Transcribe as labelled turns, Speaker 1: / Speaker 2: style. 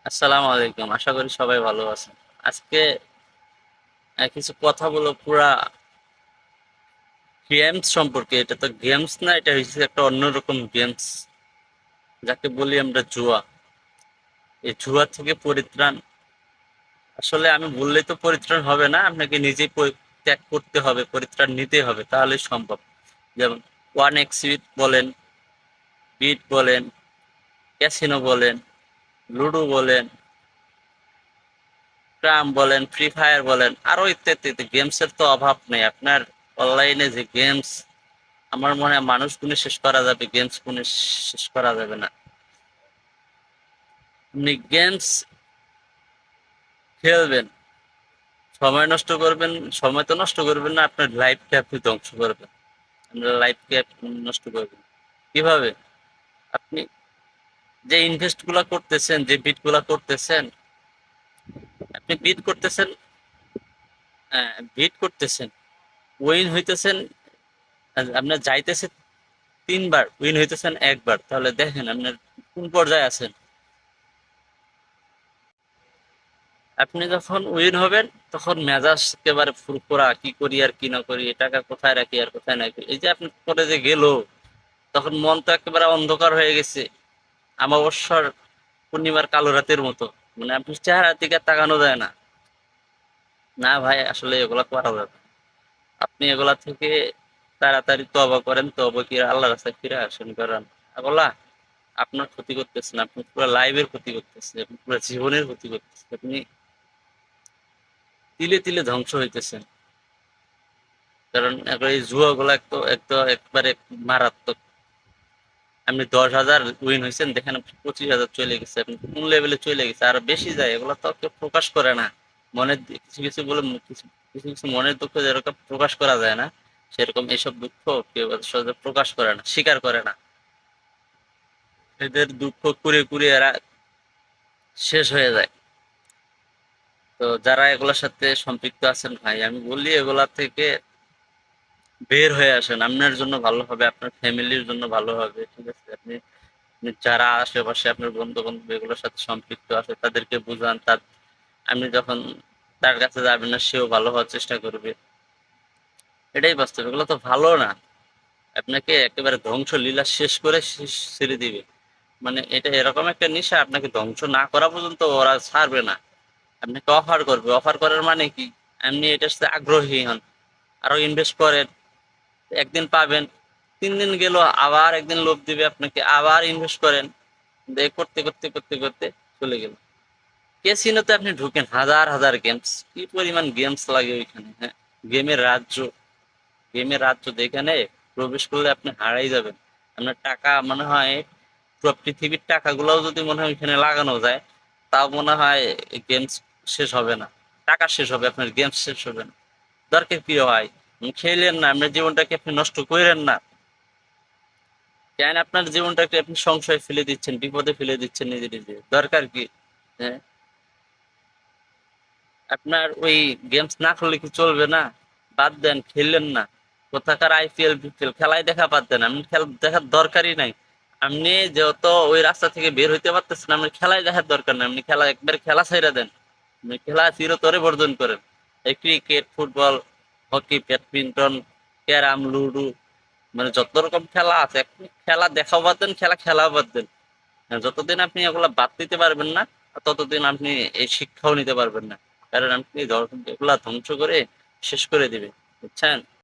Speaker 1: আসসালামু আলাইকুম। আশা করি সবাই ভালো আছেন। আজকে কিছু কথা বলবো পুরা গেমস সম্পর্কে। এটা তো গেমস না, এটা হচ্ছে একটা অন্যরকম গেমস, যাকে বলি আমরা জুয়া। এই জুয়া থেকে পরিত্রাণ আসলে আমি বললেই তো পরিত্রাণ হবে না, আপনাকে নিজেই ত্যাগ করতে হবে, পরিত্রাণ নিতে হবে, তাহলেই সম্ভব। যেমন ওয়ান এক্স বলেন, বিট বলেন, ক্যাসিনো বলেন, লুডো বলেন, ট্রাম বলেন, ফ্রি ফায়ার বলেন, আরো ইত্যাদি গেমসের তো অভাব নেই। আপনার অনলাইনে যে গেমস, আমার মনে হয় মানুষ গুণে শেষ করা যাবে, গেমস গুণে শেষ করা যাবে না। আপনি গেমস খেলবেন, সময় নষ্ট করবেন, সময় তো নষ্ট করবেন না, আপনার লাইফকে আপনি ধ্বংস করবেন। আপনার লাইফকে আপনি নষ্ট করবেন কিভাবে? আপনি যে ইনভেস্ট গুলা করতেছেন, যে বিট গুলা করতেছেন, আপনি বিট করতেছেন, বিট করতেছেন, উইন হইতেছেন, আপনার যাইতেছে 3 বার, উইন হইতেছেন 1 বার, তাহলে দেখেন আপনার কোন পর্যায়ে আছেন। আপনি যখন উইন হবেন তখন মেজাজ একেবারে ফুরফুরা, কি করি আর কি না করি, এ টাকা কোথায় রাখি আর কোথায় না রাখি। এই যে আপনি পরে যে গেল, তখন মন তো একেবারে অন্ধকার হয়ে গেছে, আমাবস্যার পূর্ণিমার কালো রাতের মতো। মানে আপনি চেহারার দিকে তাকানো যায় না। না ভাই, আসলে এগুলা করা যাবে না। আপনি এগুলা থেকে তাড়াতাড়ি তওবা করেন, তওবা করে আল্লাহর রাস্তায় ফিরে আসেন। কারণ এগুলা আপনার ক্ষতি করতেছেন, আপনি পুরো লাইফের ক্ষতি করতেছেন, আপনি পুরো জীবনের ক্ষতি করতেছেন, আপনি তিলে তিলে ধ্বংস হইতেছেন। কারণ এখন এই জুয়াগুলা একবারে মারাত্মক। আপনি 10,000 উইন হয়েছেন, দেখেন আপনি 25,000 চলে গেছে, আপনি কোন লেভেলে চলে গেছে, আর বেশি যায়। এগুলো তো কেউ প্রকাশ করে না। মনের কিছু কিছু বলে কিছু কিছু কিছু মনের দুঃখ যেরকম প্রকাশ করা যায় না, সেরকম এইসব দুঃখ কেউ সহজে প্রকাশ করে না, স্বীকার করে না। এদের দুঃখ কুড়ে কুড়ে এরা শেষ হয়ে যায়। তো যারা এগুলোর সাথে সম্পৃক্ত আছেন ভাই, আমি বলি এগুলা থেকে বের হয়ে আসেন। আপনার জন্য ভালো হবে, আপনার ফ্যামিলির জন্য ভালো হবে, ঠিক আছে? আপনি আপনি যারা আশেপাশে আপনার বন্ধু বান্ধব এগুলোর সাথে সম্পৃক্ত আছে তাদেরকে বুঝান। আপনি যখন তার কাছে যাবেন না, সেও ভালো হওয়ার চেষ্টা করবে। এটাই বাস্তব। এগুলো তো ভালো না, আপনাকে একেবারে ধ্বংস লীলা শেষ করে ছেড়ে দিবে। মানে এটা এরকম একটা নেশা, আপনাকে ধ্বংস না করা পর্যন্ত ওরা ছাড়বে না। আপনাকে অফার করবে, অফার করার মানে কি? আপনি এটার সাথে আগ্রহী হন, আরো ইনভেস্ট করেন, একদিন পাবেন, 3 দিন গেল, আবার একদিন লোভ দিবে আপনাকে, আবার ইনভেস্ট করেন, করতে করতে করতে করতে চলে গেল। ক্যাসিনোতে আপনি ঢুকেন, হাজার হাজার গেমস, কি পরিমাণ গেমস লাগে ওইখানে, হ্যাঁ। গেমের রাজ্য, গেমের রাজ্য যেখানে প্রবেশ করলে আপনি হারাই যাবেন। আপনার টাকা মনে হয় পুরো পৃথিবীর টাকাগুলোও যদি মনে হয় ওইখানে লাগানো যায়, তাও মনে হয় গেমস শেষ হবে না। টাকা শেষ হবে, আপনার গেমস শেষ হবে না। দরকার কি হয়? খেলেন না, আপনার জীবনটাকে আপনি নষ্ট করেন না। কেন আপনার জীবনটাকে আপনি সংশয়ে ফেলে দিচ্ছেন, বিপদে ফেলে দিচ্ছেন নিজে নিজে? দরকার কি? হ্যাঁ, আপনার ওই গেমস না খেললে কি চলবে না? বাদ দেন, খেললেন না। কোথাকার আইপিএল বিপিএল খেলায় দেখা বাদ দেন, আপনি খেলা দেখার দরকারই নাই। আপনি যেহেতু ওই রাস্তা থেকে বের হইতে পারতেছেন, আপনি খেলায় দেখার দরকার নাই। আপনি খেলা একবার খেলা ছাইড়া দেন, আপনি খেলা চিরতরে বর্জন করেন। এই cricket, football, hockey, badminton, carrom, ludo, মানে যত রকম খেলা আছে, আপনি খেলা দেখাও বাদ দেন, খেলা খেলাও বাদ দেন। যতদিন আপনি এগুলা বাদ দিতে পারবেন না, ততদিন আপনি এই শিক্ষাও নিতে পারবেন না। কারণ আপনি এগুলা ধ্বংস করে শেষ করে দিবে, বুঝছেন?